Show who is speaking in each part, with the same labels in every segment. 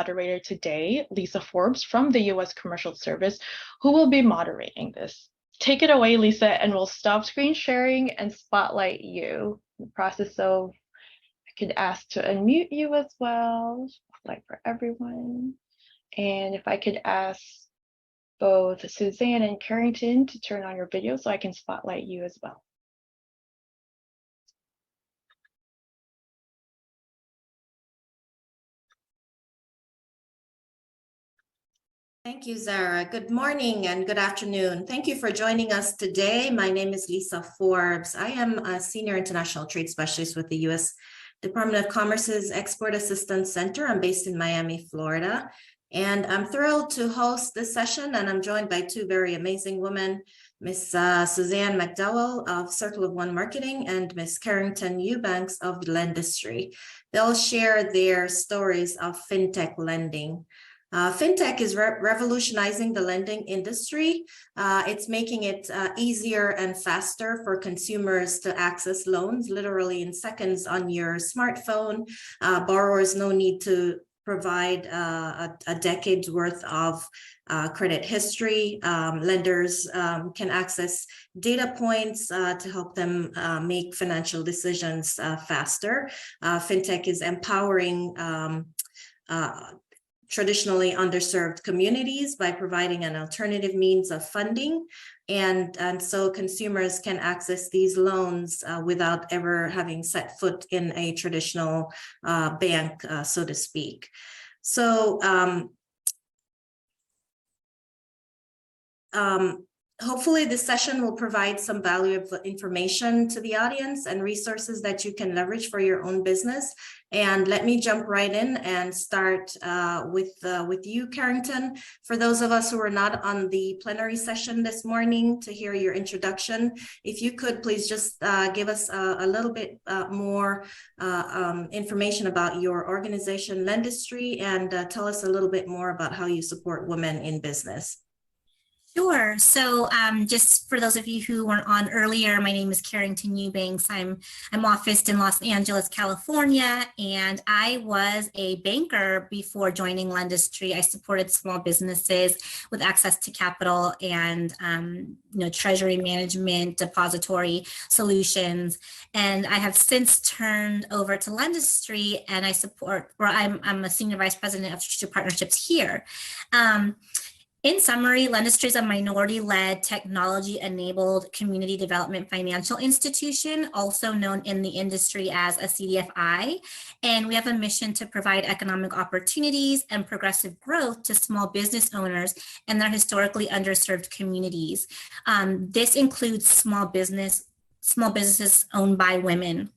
Speaker 1: moderator today, Lesa Forbes from the U.S. Commercial Service, who will be moderating this. Take it away, Lesa, and we'll stop screen sharing and spotlight you. In the process of, I could ask to unmute you as well, like for everyone. And if I could ask both Suzanne and Carrington to turn on your video so I can spotlight you as well.
Speaker 2: Thank you, Zara. Good morning and good afternoon. Thank you for joining us today. My name is Lesa Forbes. I am a Senior International Trade Specialist with the U.S. Department of Commerce's Export Assistance Center. I'm based in Miami, Florida. And I'm thrilled to host this session, and I'm joined by two very amazing women, Miss Suzanne McDowell of Circle of One Marketing and Miss Kerrington Eubanks of Lendistry. They'll share their stories of FinTech lending. FinTech is revolutionizing the lending industry. It's making it easier and faster for consumers to access loans literally in seconds on your smartphone. Borrowers no need to provide a decade's worth of credit history. Lenders can access data points to help them make financial decisions faster. FinTech is empowering traditionally underserved communities by providing an alternative means of funding. And so consumers can access these loans without ever having set foot in a traditional bank, so to speak. So hopefully this session will provide some valuable information to the audience and resources that you can leverage for your own business. And let me jump right in and start with you, Carrington. For those of us who were not on the plenary session this morning to hear your introduction, if you could please just give us a little bit more information about your organization, Lendistry, and tell us a little bit more about how you support women in business.
Speaker 3: Sure. So just for those of you who weren't on earlier, my name is Carrington Eubanks. I'm officed in Los Angeles, California, and I was a banker before joining Lendistry. I supported small businesses with access to capital and treasury management, depository solutions. And I have since turned over to Lendistry, and I'm a senior vice president of strategic partnerships here. In summary, Lendistry is a minority-led, technology-enabled community development financial institution, also known in the industry as a CDFI, and we have a mission to provide economic opportunities and progressive growth to small business owners and their historically underserved communities. This includes small businesses owned by women.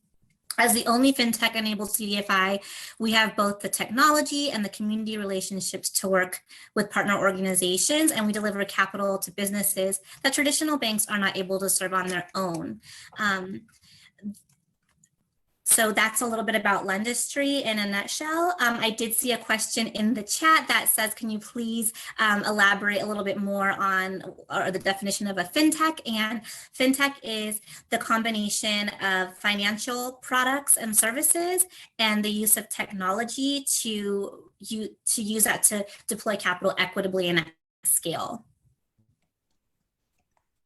Speaker 3: As the only FinTech-enabled CDFI, we have both the technology and the community relationships to work with partner organizations, and we deliver capital to businesses that traditional banks are not able to serve on their own. So that's a little bit about Lendistry in a nutshell. I did see a question in the chat that says, can you please elaborate a little bit more on the definition of a FinTech? And FinTech is the combination of financial products and services and the use of technology to use that to deploy capital equitably and at scale.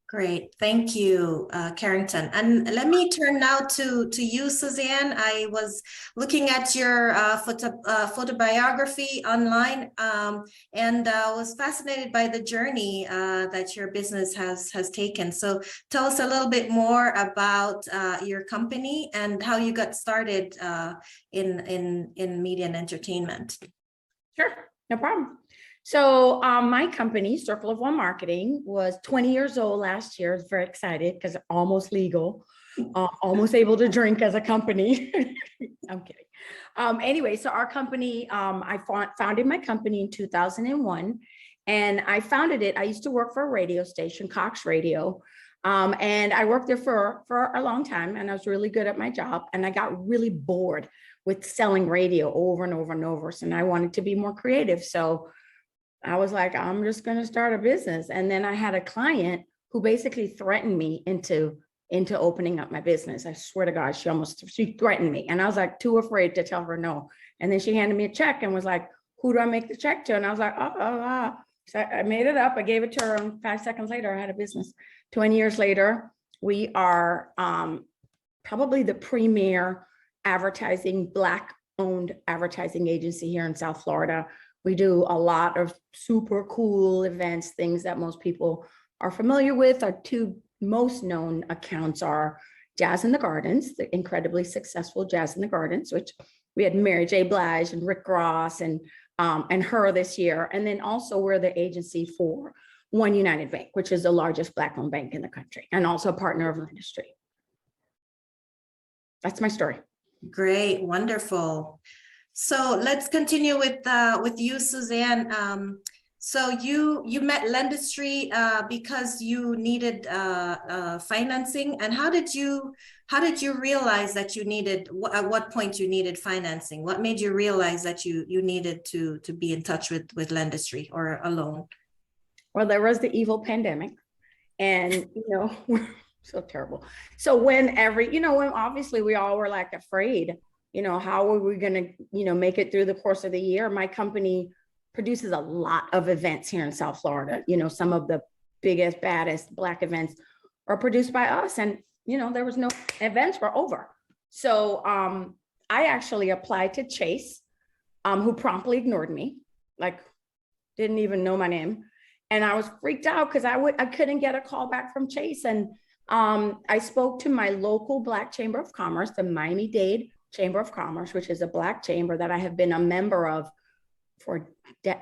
Speaker 2: Great, thank you, Carrington. And let me turn now to you, Suzanne. I was looking at your photobiography online and was fascinated by the journey that your business has taken. So tell us a little bit more about your company and how you got started in media and entertainment.
Speaker 4: Sure, no problem. So my company, Circle of One Marketing, was 20 years old last year. I was very excited because almost legal, almost able to drink as a company. I'm kidding. Anyway, so our company, I founded my company in 2001, and I founded it. I used to work for a radio station, Cox Radio, and I worked there for a long time, and I was really good at my job, and I got really bored with selling radio over and over and over, and I wanted to be more creative. So I was like, I'm just going to start a business. And then I had a client who basically threatened me into opening up my business. I swear to God, she threatened me. And I was like too afraid to tell her no. And then she handed me a check and was like, who do I make the check to? And I was like, So I made it up. I gave it to her. And 5 seconds later, I had a business. 20 years later, we are probably the premier advertising, Black-owned advertising agency here in South Florida. We do a lot of super cool events, things that most people are familiar with. Our two most known accounts are Jazz in the Gardens, the incredibly successful Jazz in the Gardens, which we had Mary J. Blige and Rick Ross and her this year. And then also we're the agency for One United Bank, which is the largest Black-owned bank in the country, and also a partner of Lendistry. That's my story.
Speaker 2: Great, wonderful. So let's continue with you, Suzanne. So you met Lendistry because you needed financing, and how did you realize that you needed, at what point you needed financing? What made you realize that you needed to be in touch with Lendistry or a loan?
Speaker 4: Well, there was the evil pandemic, and we're so terrible. So when when obviously we all were like afraid, how are we going to make it through the course of the year? My company produces a lot of events here in South Florida. Some of the biggest, baddest Black events are produced by us, and there was no events were over. So I actually applied to Chase, who promptly ignored me, like didn't even know my name. And I was freaked out because I couldn't get a call back from Chase. And I spoke to my local Black Chamber of Commerce, the Miami-Dade Chamber of Commerce, which is a Black chamber that I have been a member of for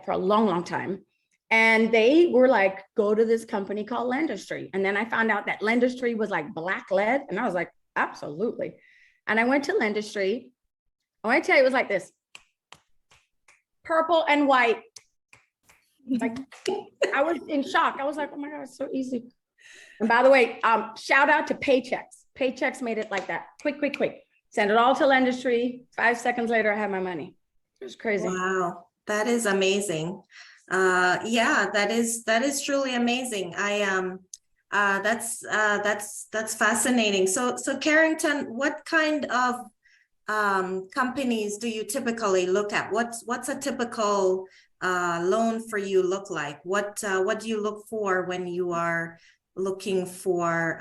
Speaker 4: a long, long time. And they were like, go to this company called Lendistry. And then I found out that Lendistry was like Black led. And I was like, absolutely. And I went to Lendistry. I want to tell you, it was like this, purple and white. Like, I was in shock. I was like, oh my God, it's so easy. And by the way, shout out to Paychex. Paychex made it like that. Quick. Send it all to Lendistry. 5 seconds later, I had my money. It was crazy.
Speaker 2: Wow, that is amazing. Yeah, that is truly amazing. That's fascinating. So Carrington, what kind of companies do you typically look at? What's a typical loan for you look like? What do you look for when you are looking for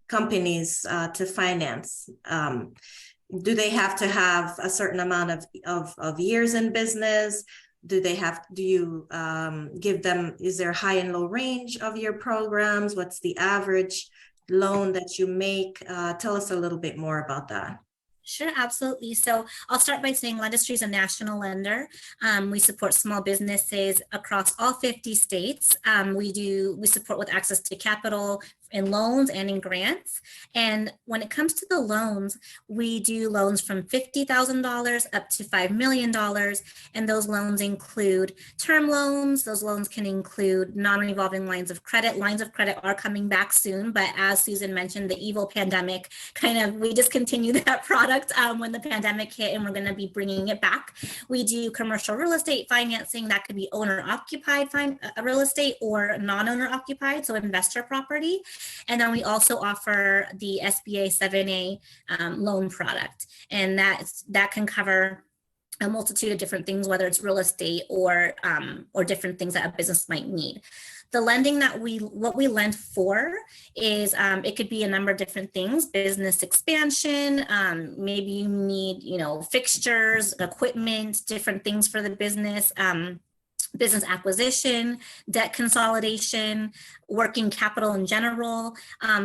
Speaker 2: companies to finance? Do they have to have a certain amount of years in business? Do you give them, is there high and low range of your programs? What's the average loan that you make? Tell us a little bit more about that.
Speaker 3: Sure, absolutely. So I'll start by saying Lendistry is a national lender. We support small businesses across all 50 states. We support with access to capital in loans and in grants. And when it comes to the loans, we do loans from $50,000 up to $5 million. And those loans include term loans. Those loans can include non-revolving lines of credit. Lines of credit are coming back soon, but as Susan mentioned, the evil pandemic we discontinued that product when the pandemic hit, and we're going to be bringing it back. We do commercial real estate financing that could be owner-occupied real estate or non-owner occupied, so investor property. And then we also offer the SBA 7A loan product, and that can cover a multitude of different things, whether it's real estate or different things that a business might need. The lending what we lend for is, it could be a number of different things: business expansion, maybe you need, fixtures, equipment, different things for the business, business acquisition, debt consolidation, working capital in general.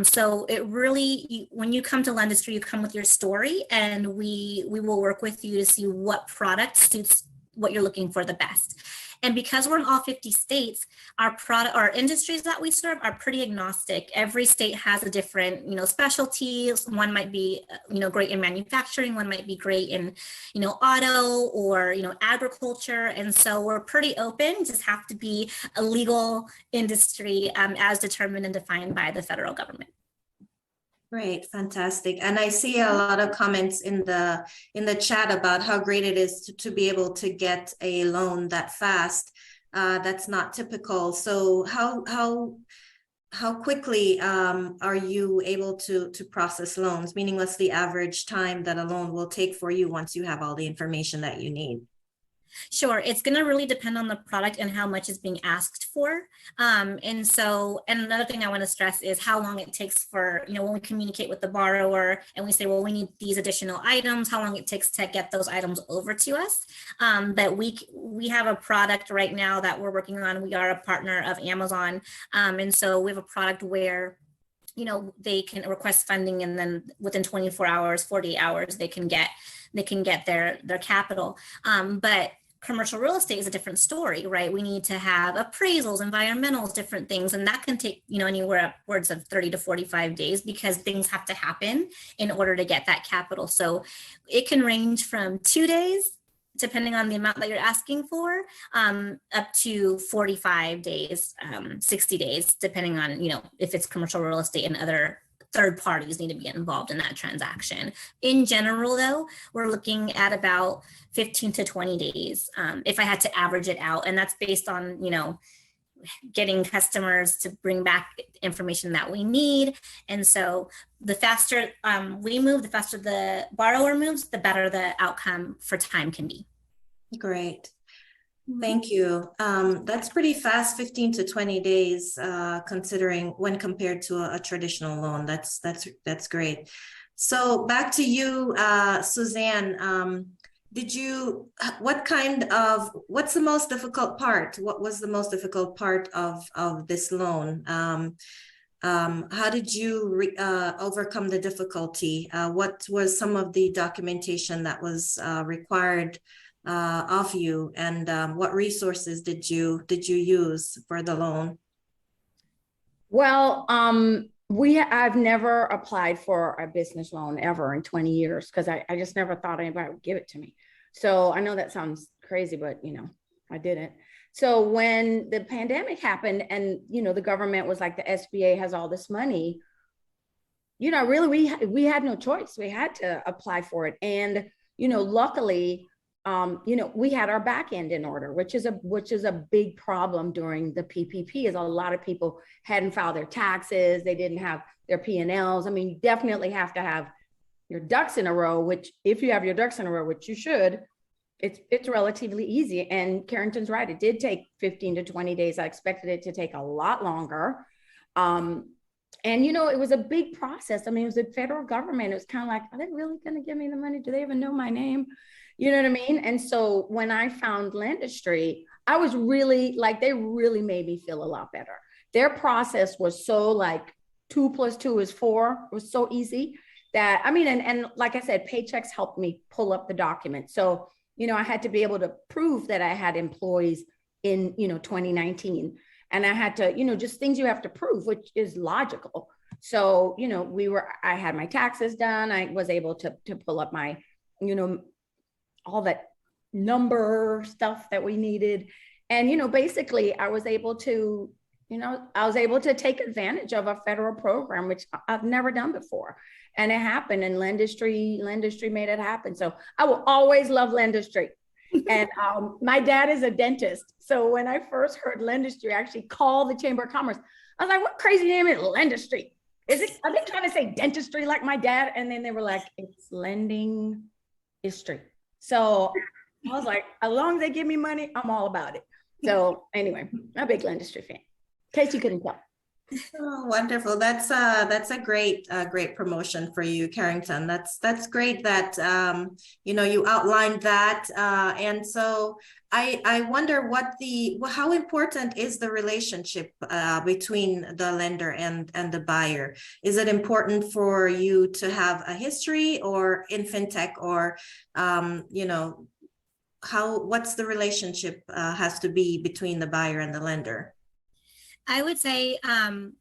Speaker 3: So it really, when you come to Lendistry, you come with your story, and we will work with you to see what product suits what you're looking for the best. And because we're in all 50 states, our industries that we serve are pretty agnostic. Every state has a different, specialties. One might be, great in manufacturing. One might be great in, auto or, agriculture. And so we're pretty open, just have to be a legal industry as determined and defined by the federal government.
Speaker 2: Great, fantastic. And I see a lot of comments in the chat about how great it is to be able to get a loan that fast. That's not typical. So how quickly are you able to process loans? Meaning, what's the average time that a loan will take for you once you have all the information that you need?
Speaker 3: Sure, it's going to really depend on the product and how much is being asked for. And another thing I want to stress is how long it takes for, when we communicate with the borrower and we say, well, we need these additional items, how long it takes to get those items over to us. That we have a product right now that we're working on. We are a partner of Amazon. And so we have a product where they can request funding, and then within 24 hours, 48 hours, they can get their capital. But commercial real estate is a different story, right? We need to have appraisals, environmentals, different things, and that can take anywhere upwards of 30 to 45 days because things have to happen in order to get that capital. So it can range from 2 days, depending on the amount that you're asking for, up to 45 days, 60 days, depending on, if it's commercial real estate and other third parties need to be involved in that transaction. In general, though, we're looking at about 15 to 20 days, if I had to average it out. And that's based on, getting customers to bring back information that we need. And so the faster we move, the faster the borrower moves, the better the outcome for time can be. Great.
Speaker 2: Thank you. That's pretty fast, 15 to 20 days, considering when compared to a traditional loan. That's great. So back to you, Suzanne. What's the most difficult part? What was the most difficult part of this loan? How did you overcome the difficulty? What was some of the documentation that was required of you, and what resources did you use for the loan?
Speaker 4: Well, I've never applied for a business loan ever in 20 years because I just never thought anybody would give it to me. So I know that sounds crazy, but I didn't. So when the pandemic happened and the government was like, the SBA has all this money, really we had no choice. We had to apply for it. And luckily, we had our back end in order, which is a big problem during the PPP. Is a lot of people hadn't filed their taxes, they didn't have their P&Ls. I mean, you definitely have to have your ducks in a row. Which, if you have your ducks in a row, which you should, it's relatively easy. And Carrington's right; it did take 15 to 20 days. I expected it to take a lot longer. And it was a big process. I mean, it was the federal government. It was kind of like, are they really going to give me the money? Do they even know my name? You know what I mean? And so when I found Lendistry, I was really they really made me feel a lot better. Their process was so 2 + 2 is 4. It was so easy that, and like I said, Paychex helped me pull up the document. So, I had to be able to prove that I had employees in, 2019. And I had to, just things you have to prove, which is logical. So, I had my taxes done. I was able to pull up my, all that number stuff that we needed. And, basically I was able to take advantage of a federal program, which I've never done before. And it happened, and Lendistry made it happen. So I will always love Lendistry. And my dad is a dentist. So when I first heard Lendistry, I actually called the Chamber of Commerce. I was like, what crazy name is Lendistry? Are they trying to say dentistry like my dad? And then they were like, it's lending history. So I was like, as long as they give me money, I'm all about it. So anyway, I'm a big Lendistry fan, in case you couldn't tell.
Speaker 2: Oh, wonderful. That's a great promotion for you, Carrington. That's great that you outlined that. And so I wonder how important is the relationship between the lender and the buyer? Is it important for you to have a history, or in FinTech, or what's the relationship has to be between the buyer and the lender?
Speaker 3: I would say,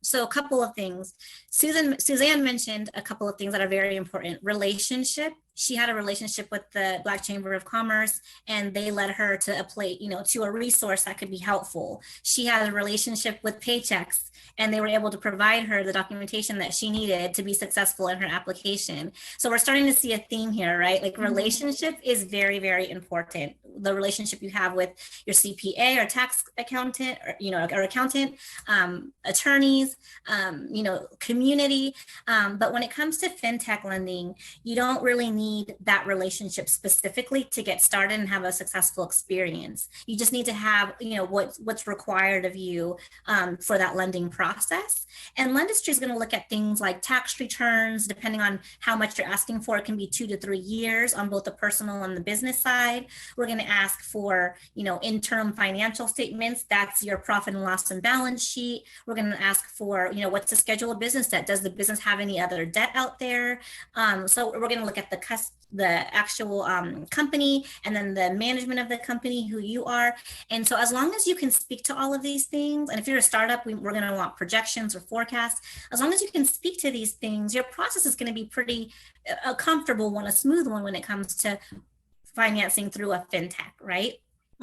Speaker 3: so a couple of things. Suzanne mentioned a couple of things that are very important. Relationship. She had a relationship with the Black Chamber of Commerce, and they led her to a resource that could be helpful. She had a relationship with Paychex, and they were able to provide her the documentation that she needed to be successful in her application. So we're starting to see a theme here, right? Relationship is very, very important. The relationship you have with your CPA or tax accountant, or accountant, attorneys, community. But when it comes to FinTech lending, you don't really need that relationship specifically to get started and have a successful experience. You just need to have, what's required of you for that lending process. And Lendistry is going to look at things like tax returns, depending on how much you're asking for. It can be 2 to 3 years on both the personal and the business side. We're going to ask for, interim financial statements. That's your profit and loss and balance sheet. We're going to ask for, what's the schedule of business debt? Does the business have any other debt out there? So we're going to look at the actual company, and then the management of the company, who you are. And so as long as you can speak to all of these things, and if you're a startup, we're going to want projections or forecasts. As long as you can speak to these things, your process is going to be pretty a comfortable one, a smooth one when it comes to financing through a FinTech, right?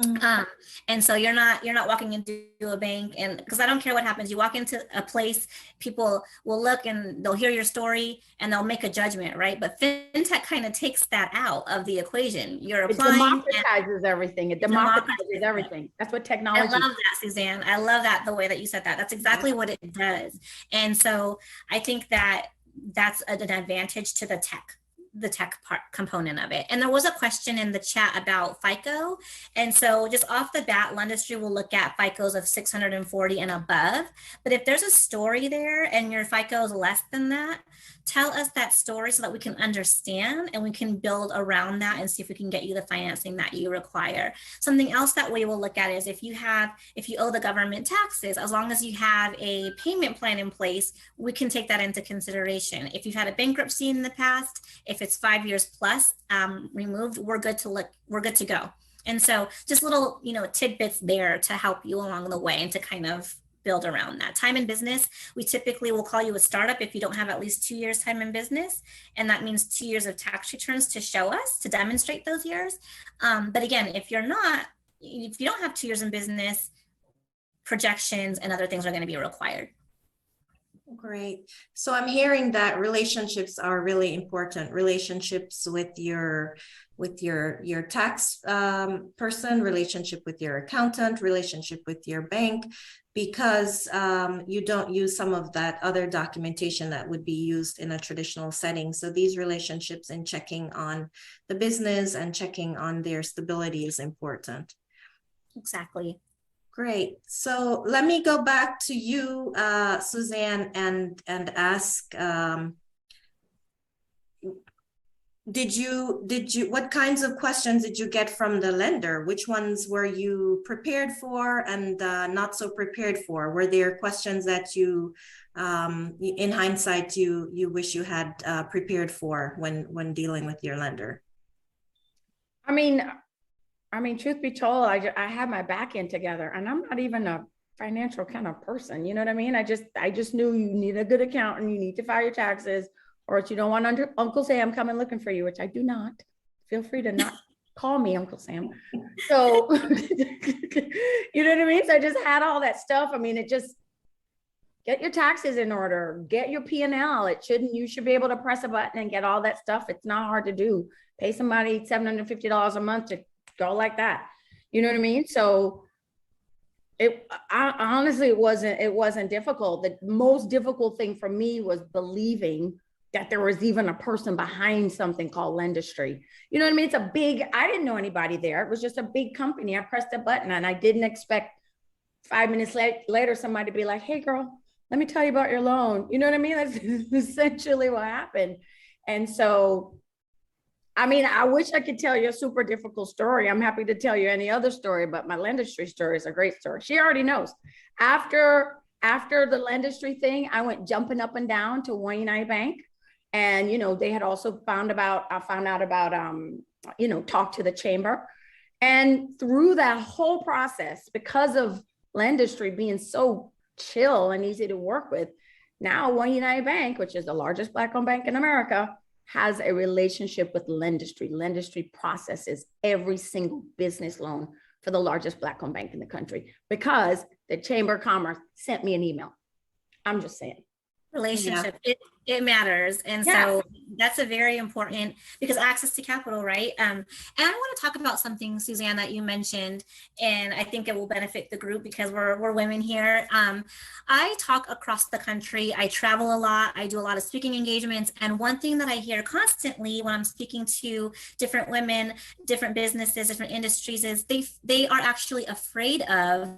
Speaker 3: Mm-hmm. And so you're not walking into a bank, and because I don't care what happens, you walk into a place, people will look and they'll hear your story and they'll make a judgment, right? But FinTech kind of takes that out of the equation. You're applying.
Speaker 4: It democratizes everything. It democratizes everything. That's what technology.
Speaker 3: I love that, Suzanne. I love that, the way that you said that. That's exactly what it does. And so I think that that's an advantage to the tech part component of it. And there was a question in the chat about FICO. And so just off the bat, Lendistry will look at FICOs of 640 and above. But if there's a story there and your FICO is less than that, tell us that story so that we can understand and we can build around that and see if we can get you the financing that you require. Something else that we will look at is if you owe the government taxes, as long as you have a payment plan in place, we can take that into consideration. If you've had a bankruptcy in the past, if it's 5 years plus removed, we're good to go. And so just little, tidbits there to help you along the way and to kind of build around that. Time in business, we typically will call you a startup if you don't have at least 2 years time in business. And that means 2 years of tax returns to show us, to demonstrate those years. But again, if you don't have 2 years in business, projections and other things are going to be required.
Speaker 2: Great. So I'm hearing that relationships are really important. Relationships with your tax person, relationship with your accountant, relationship with your bank, because you don't use some of that other documentation that would be used in a traditional setting. So these relationships and checking on the business and checking on their stability is important.
Speaker 3: Exactly.
Speaker 2: Great. So let me go back to you, Suzanne, and ask, what kinds of questions did you get from the lender? Which ones were you prepared for and not so prepared for? Were there questions that you, in hindsight, you wish you had prepared for when dealing with your lender?
Speaker 4: I mean, truth be told, I had my back end together, and I'm not even a financial kind of person. You know what I mean? I just knew you need a good accountant, you need to file your taxes, or if you don't want Uncle Sam coming looking for you, which I do not. Feel free to not call me Uncle Sam. So, you know what I mean? So I just had all that stuff. I mean, it just, get your taxes in order, get your P&L. You should be able to press a button and get all that stuff. It's not hard to do. Pay somebody $750 a month to go like that. You know what I mean? So honestly, it wasn't difficult. The most difficult thing for me was believing that there was even a person behind something called Lendistry. You know what I mean? I didn't know anybody there. It was just a big company. I pressed a button and I didn't expect 5 minutes later somebody to be like, hey girl, let me tell you about your loan. You know what I mean? That's essentially what happened. And so, I mean, I wish I could tell you a super difficult story. I'm happy to tell you any other story, but my Lendistry story is a great story. She already knows. After the Lendistry thing, I went jumping up and down to One United Bank. And, they had also found out about, talk to the chamber. And through that whole process, because of Lendistry being so chill and easy to work with, now One United Bank, which is the largest Black-owned bank in America, has a relationship with Lendistry. Lendistry processes every single business loan for the largest Black-owned bank in the country because the Chamber of Commerce sent me an email. I'm just saying.
Speaker 3: Relationship, it matters. And so that's a very important, because access to capital, right? And I want to talk about something, Suzanne, that you mentioned, and I think it will benefit the group because we're women here. I talk across the country. I travel a lot. I do a lot of speaking engagements. And one thing that I hear constantly when I'm speaking to different women, different businesses, different industries is they are actually afraid of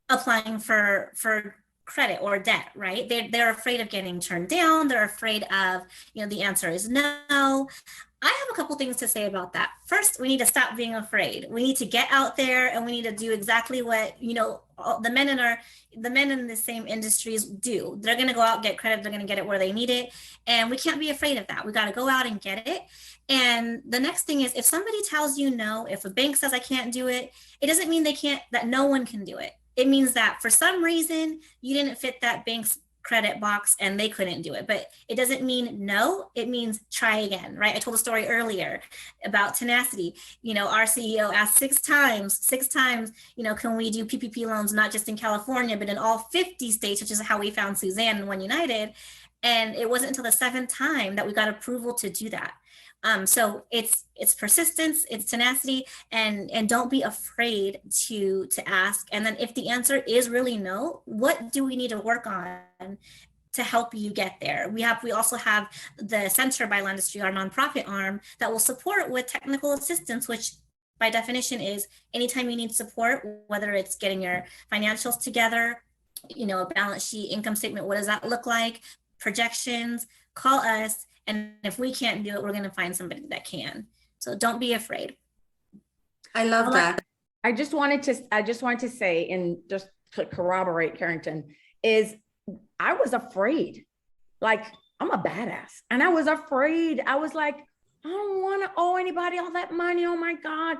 Speaker 3: applying for credit or debt, right? They're afraid of getting turned down. They're afraid of, the answer is no. I have a couple things to say about that. First, we need to stop being afraid. We need to get out there and we need to do exactly what, the men in the same industries do. They're going to go out, get credit. They're going to get it where they need it. And we can't be afraid of that. We got to go out and get it. And the next thing is, if somebody tells you no, if a bank says I can't do it, it doesn't mean that no one can do it. It means that for some reason you didn't fit that bank's credit box and they couldn't do it. But it doesn't mean no, it means try again, right? I told a story earlier about tenacity. Our CEO asked six times, can we do PPP loans, not just in California, but in all 50 states, which is how we found Suzanne and One United. And it wasn't until the seventh time that we got approval to do that. So it's persistence, it's tenacity, and don't be afraid to ask. And then if the answer is really no, what do we need to work on to help you get there? We also have the Center by Lendistry, our nonprofit arm, that will support with technical assistance, which by definition is anytime you need support, whether it's getting your financials together, a balance sheet, income statement, what does that look like, projections, call us. And if we can't do it, we're going to find somebody that can. So don't be afraid.
Speaker 2: I love that.
Speaker 4: I just wanted to say, and just to corroborate Carrington, is I was afraid. Like, I'm a badass. And I was afraid. I was like, I don't want to owe anybody all that money. Oh my God.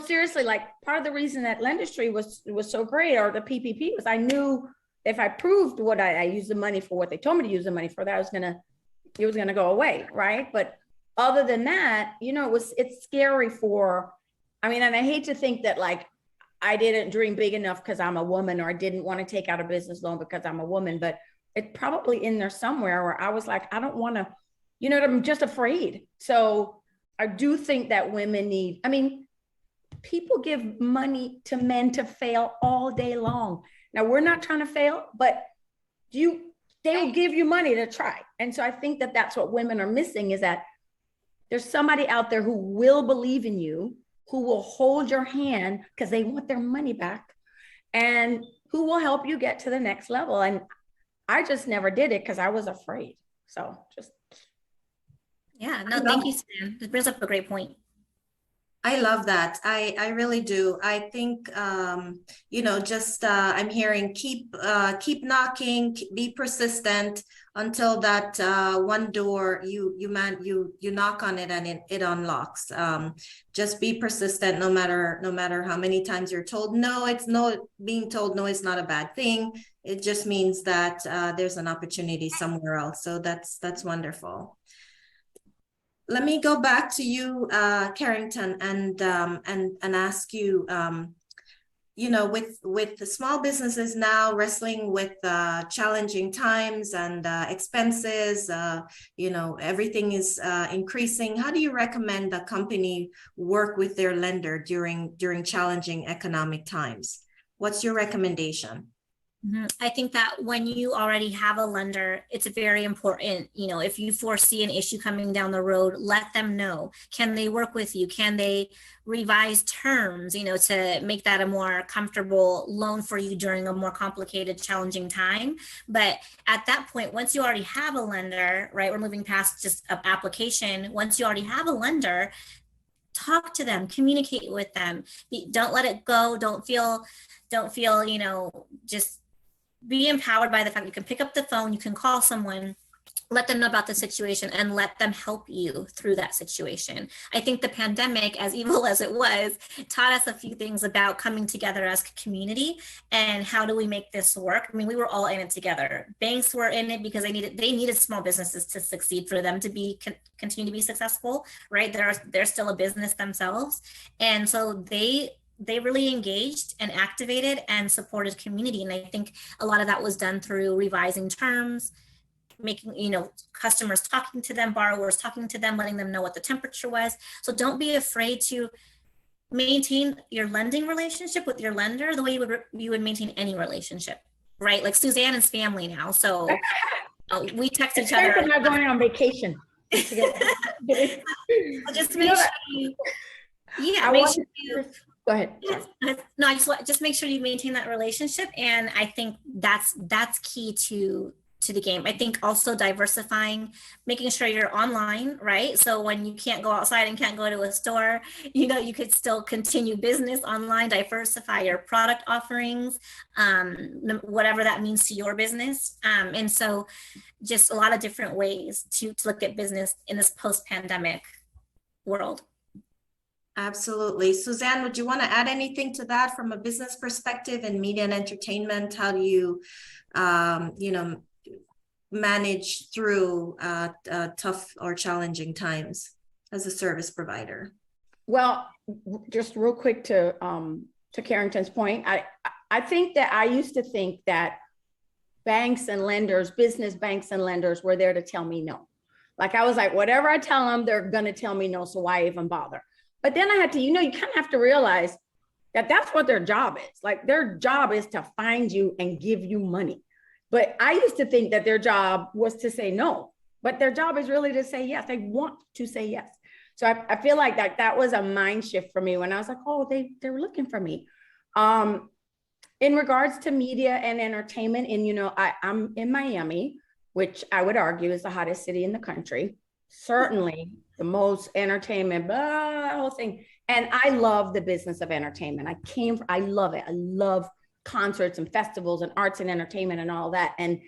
Speaker 4: Seriously, like, part of the reason that Lendistry was so great, or the PPP, was I knew if I proved what I used the money for, what they told me to use the money for, that it was going to go away. Right. But other than that, it's scary and I hate to think that, like, I didn't dream big enough because I'm a woman, or I didn't want to take out a business loan because I'm a woman, but it's probably in there somewhere where I was like, I don't want to, I'm just afraid. So I do think that women people give money to men to fail all day long. Now, we're not trying to fail, but they'll give you money to try. And so I think that that's what women are missing, is that there's somebody out there who will believe in you, who will hold your hand because they want their money back, and who will help you get to the next level. And I just never did it because I was afraid. So just.
Speaker 2: Yeah,
Speaker 3: no, thank you, Suzanne. This brings up a great point.
Speaker 2: I love that. I really do. I think, I'm hearing keep knocking, be persistent until that one door you knock on it and it unlocks. Just be persistent, no matter how many times you're told no. Being told no is not a bad thing. It just means that there's an opportunity somewhere else. So that's wonderful. Let me go back to you, Carrington, and ask you, with the small businesses now wrestling with challenging times and expenses, everything is increasing. How do you recommend a company work with their lender during challenging economic times? What's your recommendation?
Speaker 3: I think that when you already have a lender, it's very important, if you foresee an issue coming down the road, let them know. Can they work with you? Can they revise terms, to make that a more comfortable loan for you during a more complicated, challenging time? But at that point, once you already have a lender, right, we're moving past just an application. Once you already have a lender, talk to them, communicate with them. Don't let it go. Don't feel, just be empowered by the fact you can pick up the phone, you can call someone, let them know about the situation, and let them help you through that situation. I think the pandemic, as evil as it was, taught us a few things about coming together as a community and how do we make this work. I mean, we were all in it together. Banks were in it because they needed small businesses to succeed, for them to continue to be successful, right? They're still a business themselves. And so they really engaged and activated and supported community. And I think a lot of that was done through revising terms, making, customers talking to them, borrowers talking to them, letting them know what the temperature was. So don't be afraid to maintain your lending relationship with your lender the way you would maintain any relationship, right? Like Suzanne is family now, so we text each other.
Speaker 4: We're not going on vacation.
Speaker 3: So just make sure you,
Speaker 4: go ahead.
Speaker 3: No, just make sure you maintain that relationship, and I think that's key to the game. I think also diversifying, making sure you're online, right? So when you can't go outside and can't go to a store, you could still continue business online, diversify your product offerings, whatever that means to your business. And so just a lot of different ways to look at business in this post-pandemic world.
Speaker 2: Absolutely. Suzanne, would you want to add anything to that from a business perspective in media and entertainment? How do you, manage through tough or challenging times as a service provider?
Speaker 4: Well, just real quick to Carrington's point, I think that I used to think that banks and lenders, business banks and lenders were there to tell me no. Like I was like, whatever I tell them, they're going to tell me no. So why even bother? But then I had to, you kind of have to realize that that's what their job is. Like their job is to find you and give you money. But I used to think that their job was to say no, but their job is really to say yes. They want to say yes. So I feel like that was a mind shift for me when I was like, oh, they were looking for me. In regards to media and entertainment, and I'm in Miami, which I would argue is the hottest city in the country. Certainly the most entertainment, whole thing. And I love the business of entertainment. I love it. I love concerts and festivals and arts and entertainment and all that. And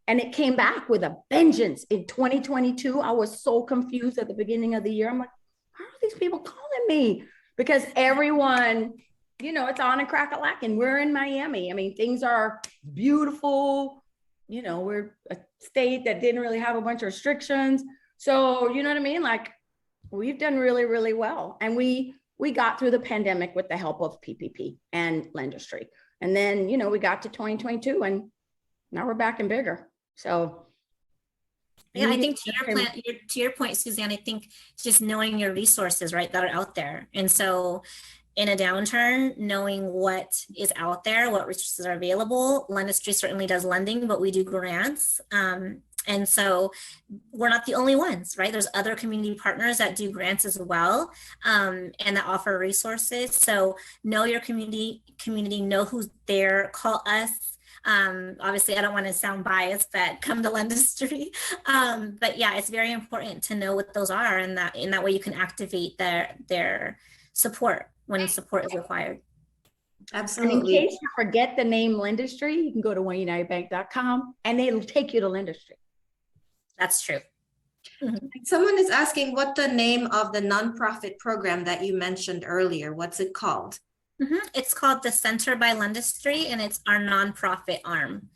Speaker 4: it came back with a vengeance in 2022. I was so confused at the beginning of the year. I'm like, why are these people calling me? Because everyone, it's on and crack-a-lack, and we're in Miami. I mean, things are beautiful. We're a state that didn't really have a bunch of restrictions. So, you know what I mean? Like we've done really, really well. And we got through the pandemic with the help of PPP and Lendistry. And then, we got to 2022 and now we're back and bigger. So.
Speaker 3: Yeah, I think to your point, Suzanne, I think just knowing your resources, right, that are out there. And so in a downturn, knowing what is out there, what resources are available. Lendistry certainly does lending, but we do grants. And so we're not the only ones, right? There's other community partners that do grants as well, and that offer resources. So know your community, know who's there, call us. Obviously, I don't want to sound biased, but come to Lendistry. But yeah, it's very important to know what those are, and that way you can activate their support when support is required.
Speaker 2: Absolutely.
Speaker 4: And in case you forget the name Lendistry, you can go to oneunitedbank.com and it'll take you to Lendistry.
Speaker 3: That's true. Mm-hmm.
Speaker 2: Someone is asking what the name of the nonprofit program that you mentioned earlier, what's it called?
Speaker 3: Mm-hmm. It's called the Center by Lendistry, and it's our nonprofit arm.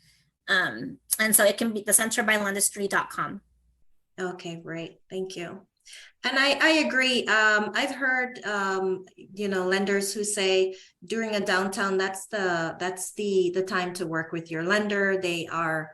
Speaker 3: And so it can be the centerbylendistry.com. Okay,
Speaker 2: great. Thank you. And I agree. I've heard, lenders who say during a downtown, that's the time to work with your lender. They are,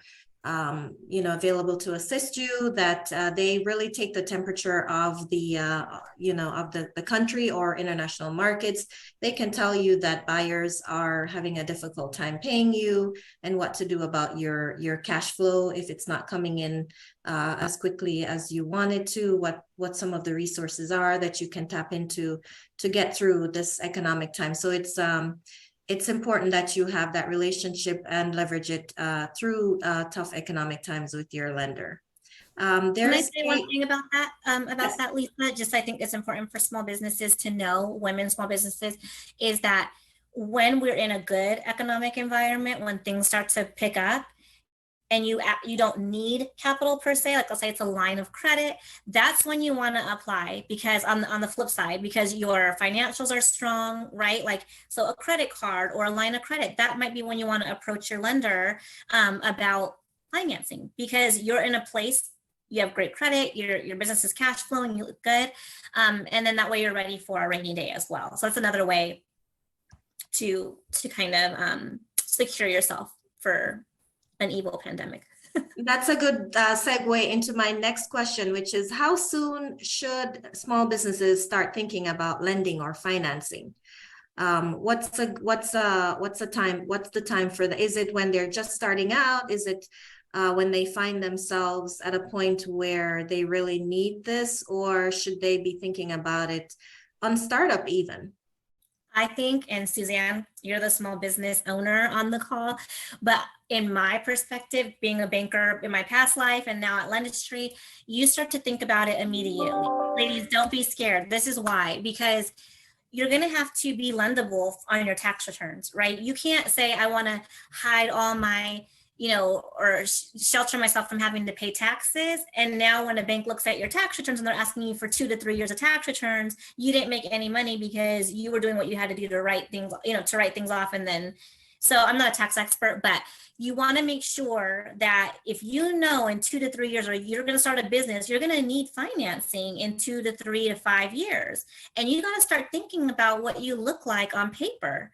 Speaker 2: available to assist you, that they really take the temperature of the country or international markets. They can tell you that buyers are having a difficult time paying you and what to do about your cash flow if it's not coming in as quickly as you wanted to, what some of the resources are that you can tap into to get through this economic time. So it's important that you have that relationship and leverage it through tough economic times with your lender.
Speaker 3: Can I say one thing about that, that, Lesa? Just I think it's important for small businesses to know, women small businesses, is that when we're in a good economic environment, when things start to pick up, and you don't need capital per se, like let's say it's a line of credit, that's when you want to apply, because on the flip side, because your financials are strong, right? Like, so a credit card or a line of credit, that might be when you want to approach your lender about financing, because you're in a place, you have great credit, your business is cash flowing, you look good. And then that way you're ready for a rainy day as well. So that's another way to kind of secure yourself for an evil pandemic.
Speaker 2: That's a good segue into my next question, which is how soon should small businesses start thinking about lending or financing? What's the time for the, is it when they're just starting out? Is it when they find themselves at a point where they really need this, or should they be thinking about it on startup even?
Speaker 3: I think, and Suzanne, you're the small business owner on the call, but in my perspective, being a banker in my past life and now at Lendistry, you start to think about it immediately. Ladies, don't be scared. This is why, because you're going to have to be lendable on your tax returns, right? You can't say, I want to hide all my, or shelter myself from having to pay taxes. And now when a bank looks at your tax returns and they're asking you for 2 to 3 years of tax returns, you didn't make any money because you were doing what you had to do to write things, to write things off. And then, so I'm not a tax expert, but you want to make sure that if in 2 to 3 years, or you're going to start a business, you're going to need financing in 2 to 3 to 5 years. And you got to start thinking about what you look like on paper,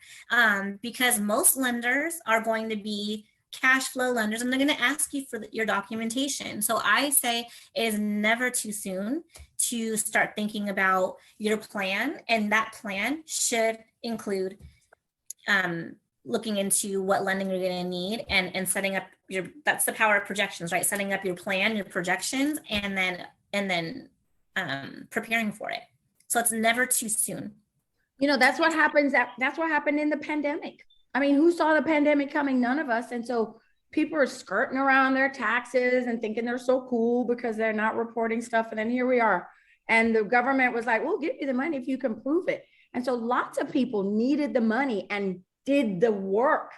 Speaker 3: because most lenders are going to be cash flow lenders and they're going to ask you for your documentation. So I say it is never too soon to start thinking about your plan, and that plan should include looking into what lending you're going to need and setting up that's the power of projections, right? Setting up your plan, your projections, and then preparing for it. So it's never too soon.
Speaker 4: That's what happens. That's what happened in the pandemic. I mean, who saw the pandemic coming? None of us. And so people are skirting around their taxes and thinking they're so cool because they're not reporting stuff. And then here we are. And the government was like, we'll give you the money if you can prove it. And so lots of people needed the money and did the work,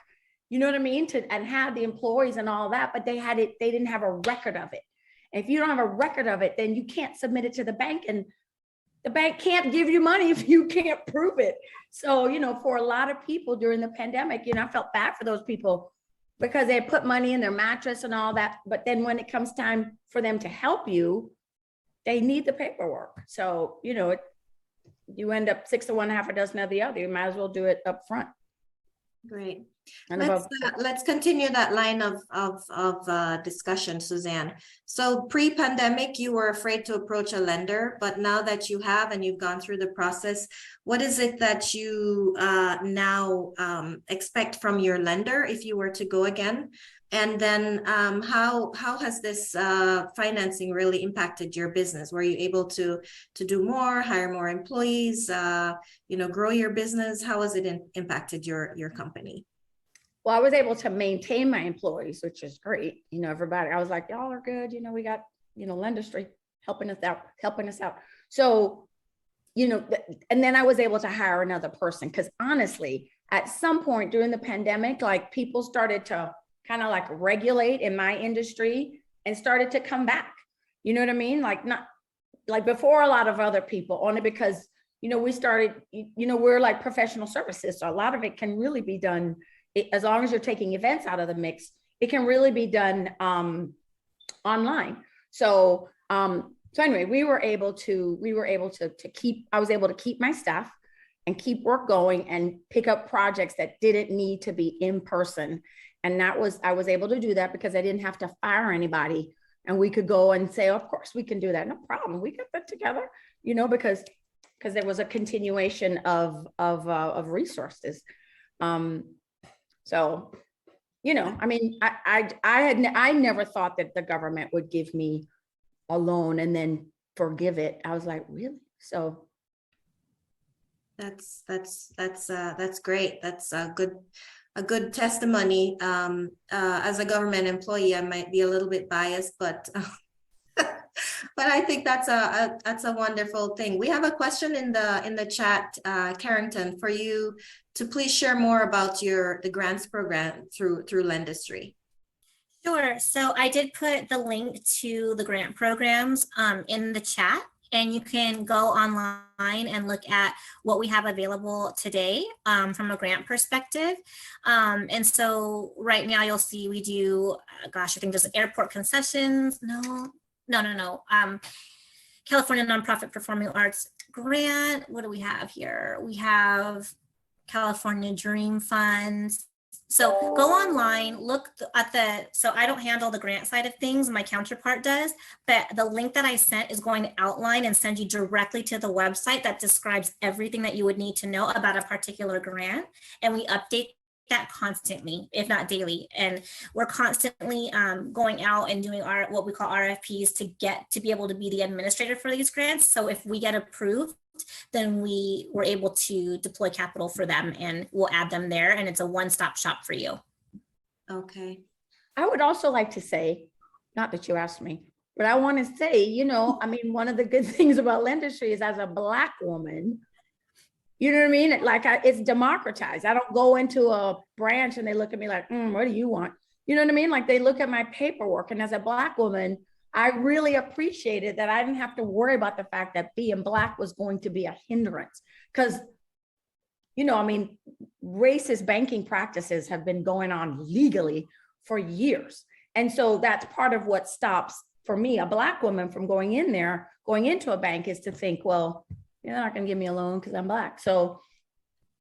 Speaker 4: you know what I mean? And had the employees and all that, but they didn't have a record of it. And if you don't have a record of it, then you can't submit it to the bank, and the bank can't give you money if you can't prove it. So, for a lot of people during the pandemic, I felt bad for those people because they put money in their mattress and all that. But then when it comes time for them to help you, they need the paperwork. So, you end up 6 of one, half a dozen of the other. You might as well do it up front.
Speaker 2: Great.
Speaker 4: And
Speaker 2: Let's continue that line of discussion, Suzanne. So pre-pandemic, you were afraid to approach a lender, but now that you have and you've gone through the process, what is it that you now expect from your lender if you were to go again? And then how has this financing really impacted your business? Were you able to do more, hire more employees, grow your business? How has it impacted your company?
Speaker 4: Well, I was able to maintain my employees, which is great. Everybody, I was like, y'all are good. We got, Lendistry helping us out. So, and then I was able to hire another person because honestly, at some point during the pandemic, like people started to kind of like regulate in my industry and started to come back. You know what I mean? Like not like before a lot of other people, only because, we started, we're like professional services. So a lot of it can really be done. As long as you're taking events out of the mix, it can really be done online. So anyway, I was able to keep my staff and keep work going and pick up projects that didn't need to be in person. And I was able to do that because I didn't have to fire anybody, and we could go and say, of course we can do that. No problem. We got that together, because there was a continuation of resources. So, I mean, I never thought that the government would give me a loan and then forgive it. I was like, really? So
Speaker 2: that's great. That's a good testimony. As a government employee, I might be a little bit biased, but but I think that's a wonderful thing. We have a question in the chat, Carrington, for you to please share more about the grants program through Lendistry.
Speaker 3: Sure. So I did put the link to the grant programs in the chat, and you can go online and look at what we have available today from a grant perspective. And so right now you'll see we do, I think there's airport concessions. No. California Nonprofit Performing Arts Grant. What do we have here? We have California Dream Funds. So go online, look at so I don't handle the grant side of things, my counterpart does, but the link that I sent is going to outline and send you directly to the website that describes everything that you would need to know about a particular grant. And we update that constantly, if not daily. And we're constantly going out and doing what we call RFPs to be able to be the administrator for these grants. So if we get approved, then we were able to deploy capital for them and we'll add them there. And it's a one-stop shop for you.
Speaker 2: Okay.
Speaker 4: I would also like to say, not that you asked me, but I want to say, you know, I mean, one of the good things about Lendistry is as a Black woman, you know what I mean? Like it's democratized. I don't go into a branch and they look at me like, what do you want? You know what I mean? Like they look at my paperwork, and as a Black woman, I really appreciated that I didn't have to worry about the fact that being Black was going to be a hindrance. Because, you know, I mean, racist banking practices have been going on legally for years. And so that's part of what stops, for me, a Black woman from going into a bank, is to think, well, you're not going to give me a loan because I'm Black. So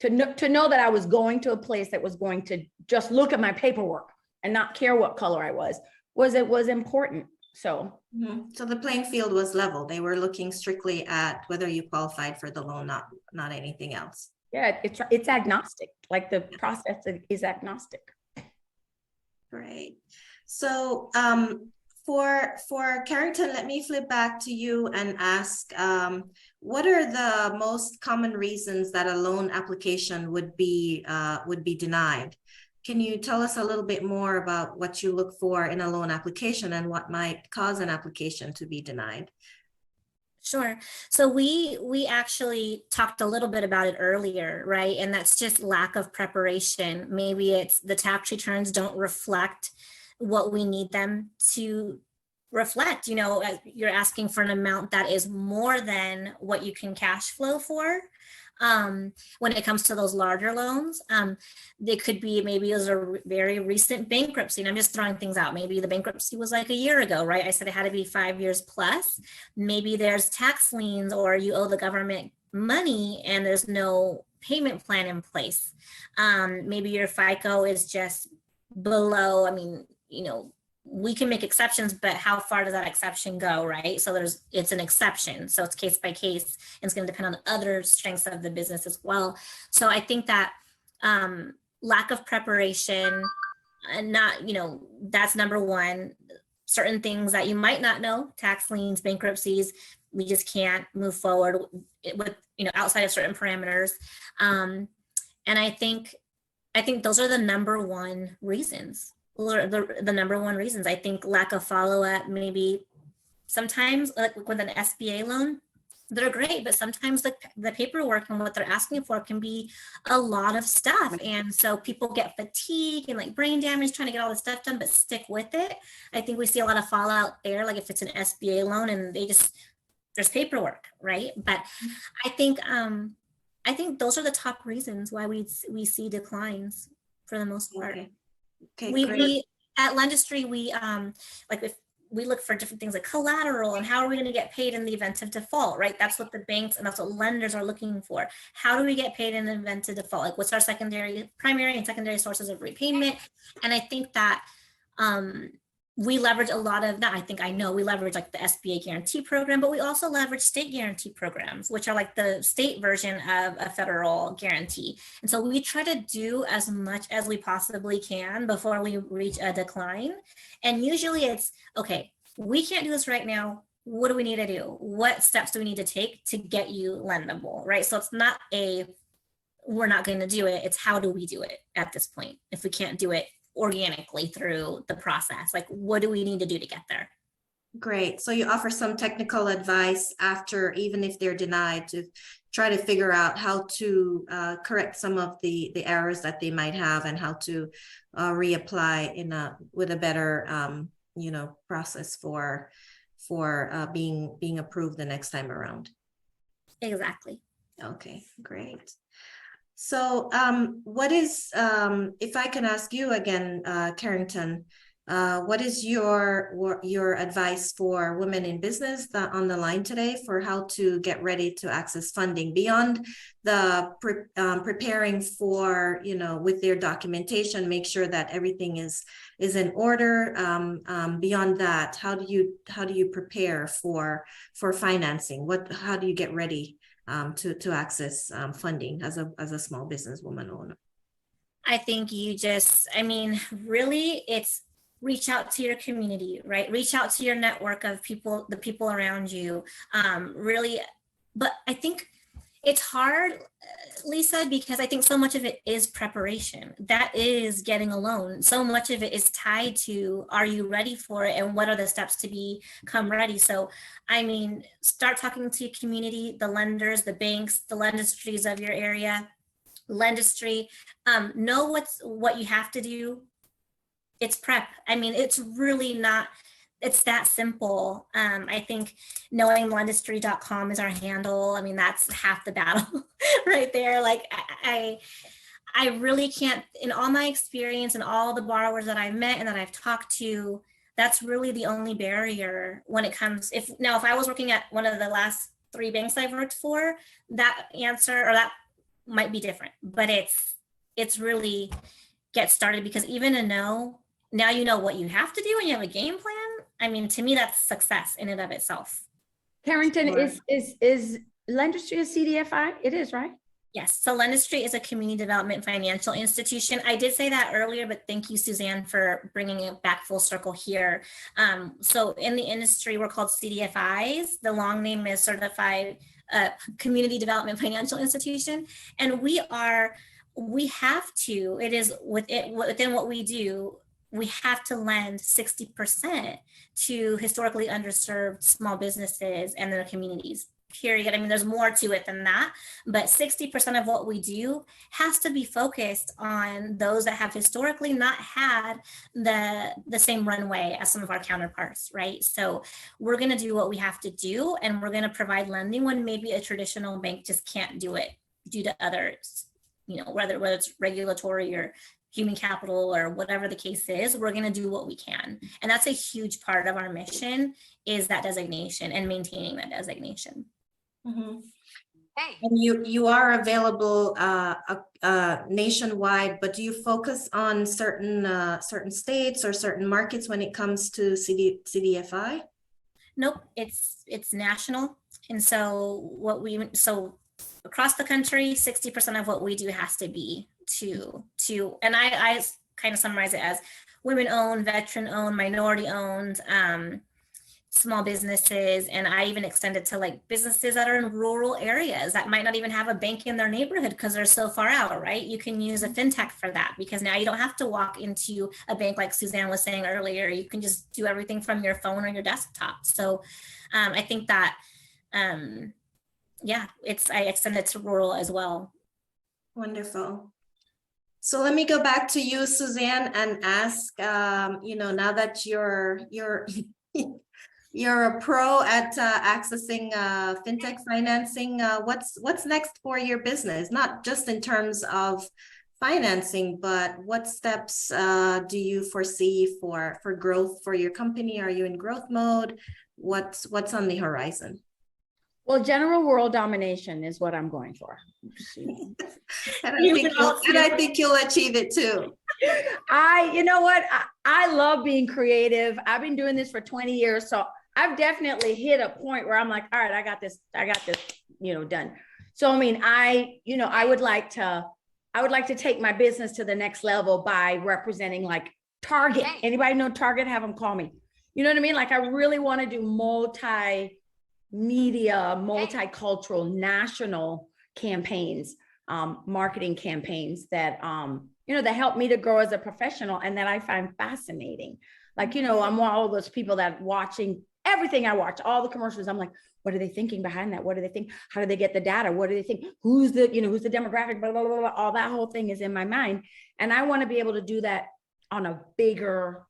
Speaker 4: to know that I was going to a place that was going to just look at my paperwork and not care what color I was important. So,
Speaker 2: so the playing field was level. They were looking strictly at whether you qualified for the loan, not anything else.
Speaker 4: Yeah, it's agnostic. Like the process is agnostic.
Speaker 2: Great. So for Carrington, let me flip back to you and ask, what are the most common reasons that a loan application would be denied? Can you tell us a little bit more about what you look for in a loan application and what might cause an application to be denied?
Speaker 3: Sure. So we actually talked a little bit about it earlier, right? And that's just lack of preparation. Maybe it's the tax returns don't reflect what we need them to reflect. You know, you're asking for an amount that is more than what you can cash flow for. When it comes to those larger loans, they could be, maybe it was a very recent bankruptcy, and I'm just throwing things out. Maybe the bankruptcy was like a year ago, right? I said it had to be 5 years plus. Maybe there's tax liens, or you owe the government money and there's no payment plan in place. Maybe your FICO is just below. I mean, you know, we can make exceptions, but how far does that exception go, right? So it's an exception. So it's case by case, and it's going to depend on the other strengths of the business as well. So I think that lack of preparation, and that's number one. Certain things that you might not know, tax liens, bankruptcies, we just can't move forward with, outside of certain parameters. And I think those are the number one reasons. The number one reasons. I think lack of follow-up, maybe sometimes like with an SBA loan, they're great, but sometimes the paperwork and what they're asking for can be a lot of stuff. And so people get fatigued and like brain damage trying to get all this stuff done, but stick with it. I think we see a lot of fallout there, like if it's an SBA loan and there's paperwork, right? But I think those are the top reasons why we see declines for the most part.
Speaker 2: Okay,
Speaker 3: we at Lendistry, if we look for different things like collateral and how are we going to get paid in the event of default, right? That's what the banks and that's what lenders are looking for. How do we get paid in the event of default? Like what's our primary and secondary sources of repayment? And I think that we leverage a lot of that. We leverage like the SBA guarantee program, but we also leverage state guarantee programs, which are like the state version of a federal guarantee. And so we try to do as much as we possibly can before we reach a decline. And usually it's, okay, we can't do this right now. What do we need to do? What steps do we need to take to get you lendable, right? So it's not we're not going to do it. It's how do we do it at this point? If we can't do it organically through the process, like what do we need to do to get there?
Speaker 2: Great. So you offer some technical advice after, even if they're denied, to try to figure out how to correct some of the errors that they might have and how to reapply with a better process for being approved the next time around.
Speaker 3: Exactly.
Speaker 2: Okay, great. So what is, if I can ask you again, Carrington, What is your advice for women in business that on the line today for how to get ready to access funding beyond the preparing for, with their documentation, make sure that everything is in order. Beyond that, how do you prepare for financing? How do you get ready to access funding as a small business woman owner?
Speaker 3: I think really it's reach out to your community, right? Reach out to your network of people, the people around you, really. But I think it's hard, Lesa, because I think so much of it is preparation. That is getting a loan. So much of it is tied to, are you ready for it? And what are the steps to become ready? So, start talking to your community, the lenders, the banks, the Lendistries of your area, Lendistry, know what you have to do. It's prep. It's really not, it's that simple. I think knowing lendistry.com is our handle. That's half the battle right there. Like I really can't, in all my experience and all the borrowers that I've met and that I've talked to, that's really the only barrier when it comes, if I was working at one of the last 3 banks I've worked for, that answer or that might be different, but it's really get started, because even a no, now you know what you have to do and you have a game plan. To me, that's success in and of itself.
Speaker 4: Carrington, is Lendistry a CDFI? It is, right?
Speaker 3: Yes. So Lendistry is a community development financial institution. I did say that earlier, but thank you, Suzanne, for bringing it back full circle here. So in the industry, we're called CDFIs. The long name is Certified Community Development Financial Institution. And it is within what we do, we have to lend 60% to historically underserved small businesses and their communities, period. There's more to it than that, but 60% of what we do has to be focused on those that have historically not had the same runway as some of our counterparts, right? So we're going to do what we have to do, and we're going to provide lending when maybe a traditional bank just can't do it due to others, whether it's regulatory or human capital or whatever the case is. We're going to do what we can. And that's a huge part of our mission, is that designation and maintaining that designation.
Speaker 2: Mm-hmm. Hey. And you are available nationwide, but do you focus on certain states or certain markets when it comes to CDFI?
Speaker 3: Nope, it's national. And so across the country, 60% of what we do has to be and I kind of summarize it as women-owned, veteran-owned, minority-owned, small businesses. And I even extend it to like businesses that are in rural areas that might not even have a bank in their neighborhood because they're so far out, right? You can use a FinTech for that, because now you don't have to walk into a bank like Suzanne was saying earlier. You can just do everything from your phone or your desktop. So I think that, I extend it to rural as well.
Speaker 2: Wonderful. So let me go back to you, Suzanne, and ask, now that you're a pro at accessing FinTech financing, what's next for your business? Not just in terms of financing, but what steps do you foresee for growth for your company? Are you in growth mode? What's on the horizon?
Speaker 4: Well, general world domination is what I'm going for.
Speaker 2: And I think you'll achieve it too.
Speaker 4: You know what? I love being creative. I've been doing this for 20 years. So I've definitely hit a point where I'm like, all right, I got this, done. So, I would like to take my business to the next level by representing like Target. Anybody know Target? Have them call me. You know what I mean? Like, I really want to do multimedia, multicultural, national campaigns, marketing campaigns that, that help me to grow as a professional and that I find fascinating. Like, I'm one of all those people that watching everything I watch, all the commercials. I'm like, what are they thinking behind that? What do they think? How do they get the data? What do they think? Who's the demographic? Blah, blah, blah, blah. All that whole thing is in my mind. And I want to be able to do that on a bigger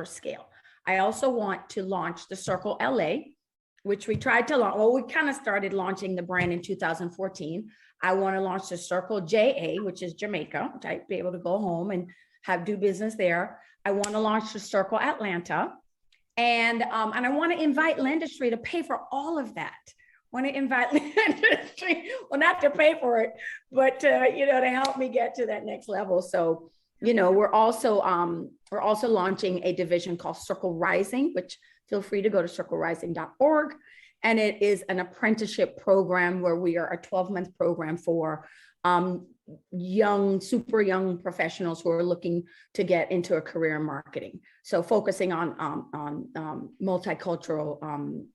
Speaker 4: scale. I also want to launch the Circle LA, which we tried to launch. Well, we kind of started launching the brand in 2014. I want to launch the Circle JA, which is Jamaica, which I'd be able to go home and do business there. I want to launch the Circle Atlanta. And I want to invite Lendistry to pay for all of that. Want to invite Lendistry, well, not to pay for it, but to help me get to that next level. So, we're also launching a division called Circle Rising, which feel free to go to circlerising.org. And it is an apprenticeship program where we are a 12-month program for super young professionals who are looking to get into a career in marketing. So focusing on multicultural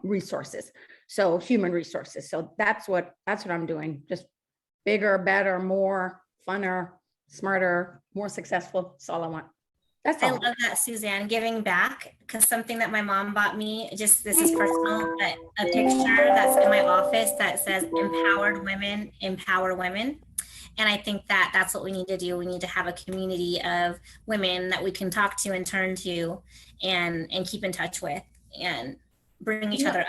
Speaker 4: resources, so human resources. So that's what I'm doing. Just bigger, better, more, funner, smarter, more successful. That's all I want. That's all.
Speaker 3: I love that, Suzanne, giving back, because something that my mom bought me, just this is personal, but a picture that's in my office that says empowered women, empower women. And I think that that's what we need to do. We need to have a community of women that we can talk to and turn to and keep in touch with and bring each other up.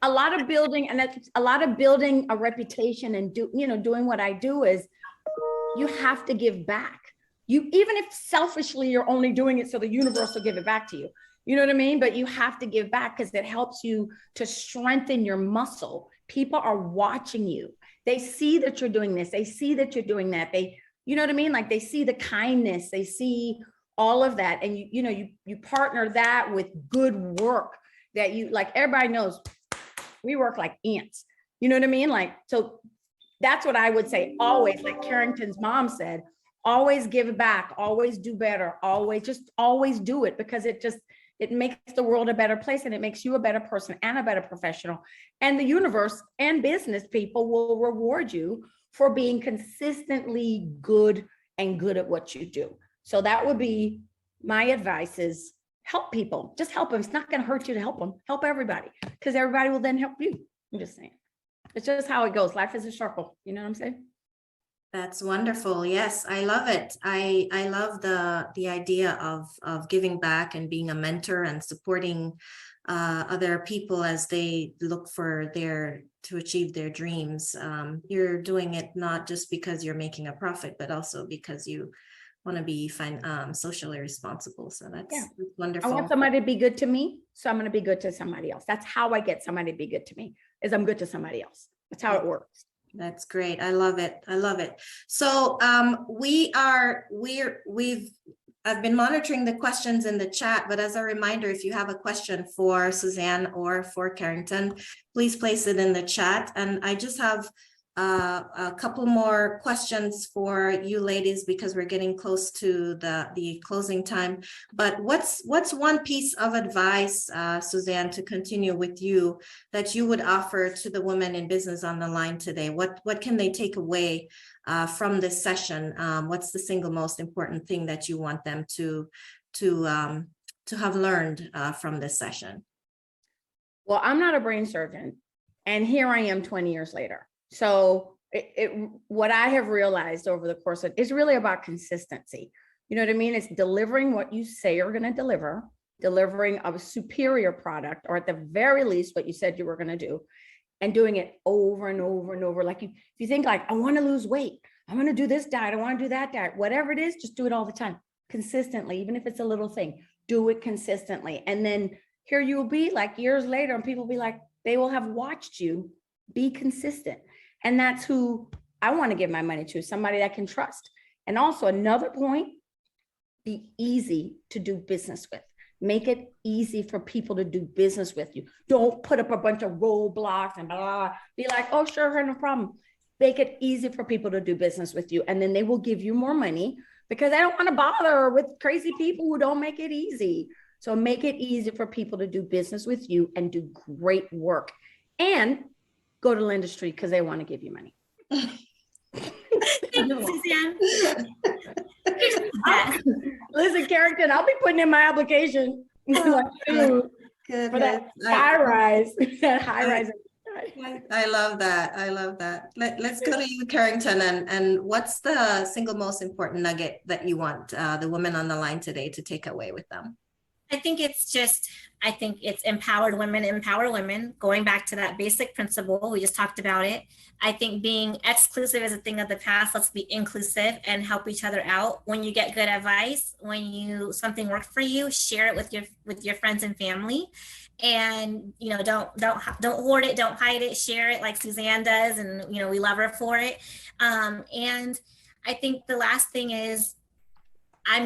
Speaker 4: A lot of building, and that's a lot of building a reputation and doing what I do is you have to give back. Even if selfishly you're only doing it so the universe will give it back to you. You know what I mean? But you have to give back because it helps you to strengthen your muscle. People are watching you. They see that you're doing this. They see that you're doing that. You know what I mean? Like they see the kindness, they see all of that. And you partner that with good work that everybody knows we work like ants. You know what I mean? So that's what I would say always, like Carrington's mom said, always give back, always do better, always do it, because it makes the world a better place and it makes you a better person and a better professional. And the universe and business people will reward you for being consistently good at what you do. So that would be my advice is help people, just help them. It's not going to hurt you to help them. Help everybody, because everybody will then help you. I'm just saying. It's just how it goes. Life is a circle. You know what I'm saying?
Speaker 2: That's wonderful. Yes, I love it. I love the idea of giving back and being a mentor and supporting other people as they look to achieve their dreams. You're doing it not just because you're making a profit, but also because you want to be socially responsible. So that's wonderful.
Speaker 4: I want somebody to be good to me, so I'm going to be good to somebody else. That's how I get somebody to be good to me, is I'm good to somebody else. That's how it works.
Speaker 2: That's great. I love it. I love it. So I've been monitoring the questions in the chat, but as a reminder, if you have a question for Suzanne or for Carrington, please place it in the chat. And I just have a couple more questions for you ladies because we're getting close to the closing time. But what's one piece of advice, Suzanne, to continue with you, that you would offer to the women in business on the line today? What can they take away from this session? What's the single most important thing that you want them to have learned from this session?
Speaker 4: Well, I'm not a brain surgeon, and here I am 20 years later. So what I have realized over the course of it's really about consistency. You know what I mean? It's delivering what you say you're going to deliver, delivering a superior product, or at the very least, what you said you were going to do, and doing it over and over and over. Like if you think like, I want to lose weight, I want to do this diet, I want to do that diet, whatever it is, just do it all the time, consistently, even if it's a little thing, do it consistently. And then here you will be like years later, and people will be like, they will have watched you be consistent. And that's who I want to give my money to, somebody that I can trust. And also another point, be easy to do business with. Make it easy for people to do business with you. Don't put up a bunch of roadblocks and blah, blah, blah. Be like, oh, sure, no problem. Make it easy for people to do business with you. And then they will give you more money because they don't want to bother with crazy people who don't make it easy. So make it easy for people to do business with you and do great work. And go to Lendistry because they want to give you money.
Speaker 3: Thank you, Suzanne.
Speaker 4: Listen, Carrington, I'll be putting in my application for that high rise.
Speaker 2: I love that. I love that. Let's go to you, Carrington. And what's the single most important nugget that you want the women on the line today to take away with them?
Speaker 3: I think it's empowered women empower women, going back to that basic principle. We just talked about it. I think being exclusive is a thing of the past. Let's be inclusive and help each other out. When you get good advice, when something worked for you, share it with your friends and family. And don't hoard it, don't hide it, share it like Suzanne does, and we love her for it. And I think the last thing is, I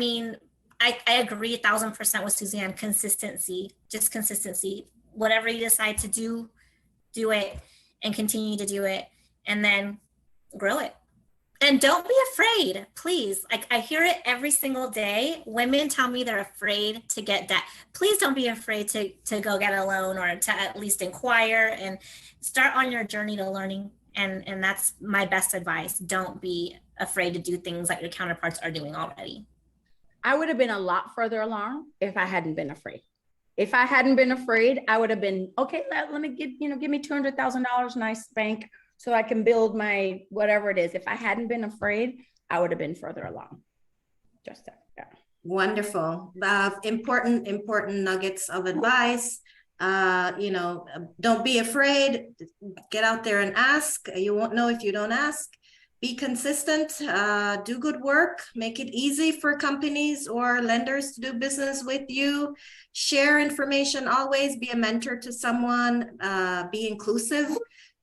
Speaker 3: agree 1,000% with Suzanne. Consistency, just consistency. Whatever you decide to do it and continue to do it, and then grow it. And don't be afraid, please. I hear it every single day. Women tell me they're afraid to get debt. Please don't be afraid to go get a loan, or to at least inquire and start on your journey to learning. And that's my best advice. Don't be afraid to do things that your counterparts are doing already.
Speaker 4: I would have been a lot further along if I hadn't been afraid. If I hadn't been afraid, I would have been, okay, let me give me $200,000, nice bank, so I can build my whatever it is. If I hadn't been afraid, I would have been further along. Just that. Yeah.
Speaker 2: Wonderful. Important nuggets of advice. Don't be afraid. Get out there and ask. You won't know if you don't ask. Be consistent, do good work, make it easy for companies or lenders to do business with you. Share information, always be a mentor to someone, be inclusive,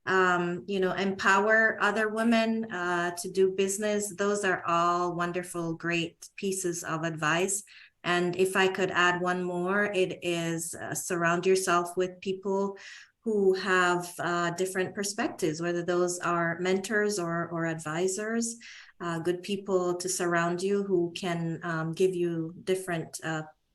Speaker 2: empower other women to do business. Those are all wonderful, great pieces of advice. And if I could add one more, it is surround yourself with people who have different perspectives, whether those are mentors or advisors, good people to surround you who can give you different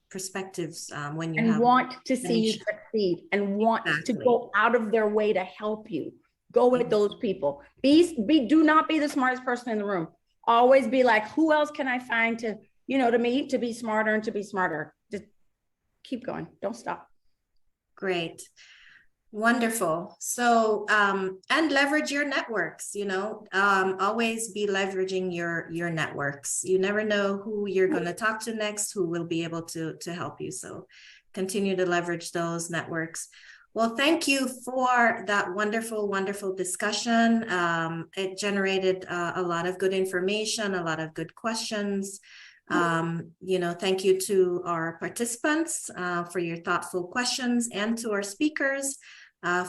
Speaker 2: perspectives when you
Speaker 4: want to see you succeed, and want to go out of their way to help you. Go with those people. Do not be the smartest person in the room. Always be like, who else can I find to be smarter and to be smarter? Just keep going. Don't stop.
Speaker 2: Great. Wonderful. So, and leverage your networks, always be leveraging your networks. You never know who you're going to talk to next, who will be able to help you. So continue to leverage those networks. Well, thank you for that wonderful, wonderful discussion. It generated a lot of good information, a lot of good questions. Thank you to our participants for your thoughtful questions, and to our speakers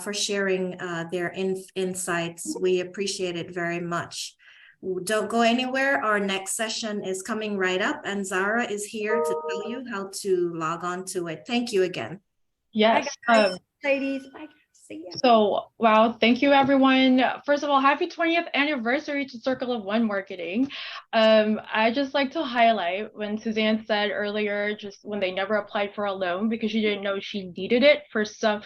Speaker 2: for sharing their insights. We appreciate it very much. Don't go anywhere. Our next session is coming right up, and Zara is here to tell you how to log on to it. Thank you again.
Speaker 1: Yes.
Speaker 4: Bye, ladies. Bye. See you.
Speaker 1: So, wow, thank you, everyone. First of all, happy 20th anniversary to Circle of One Marketing. I just like to highlight when Suzanne said earlier, just when they never applied for a loan because she didn't know she needed it. For some,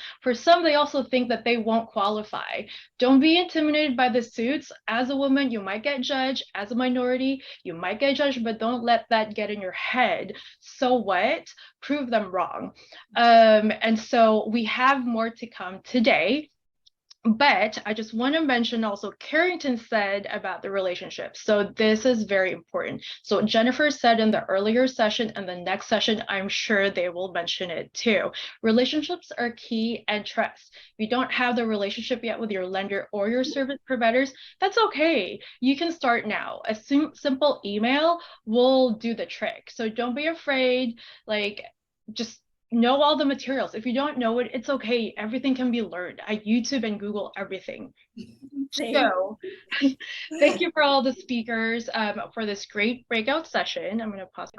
Speaker 1: they also think that they won't qualify. Don't be intimidated by the suits. As a woman, you might get judged. As a minority, you might get judged, but don't let that get in your head. So what? Prove them wrong. And so we have more to come today. But I just want to mention also Carrington said about the relationship. So this is very important. So Jennifer said in the earlier session and the next session, I'm sure they will mention it too. Relationships are key, and trust. If you don't have the relationship yet with your lender or your service providers, that's okay. You can start now. A simple email will do the trick. So don't be afraid, just know all the materials. If you don't know it, it's okay. Everything can be learned. I YouTube and Google everything. So thank you for all the speakers for this great breakout session. I'm going to pause.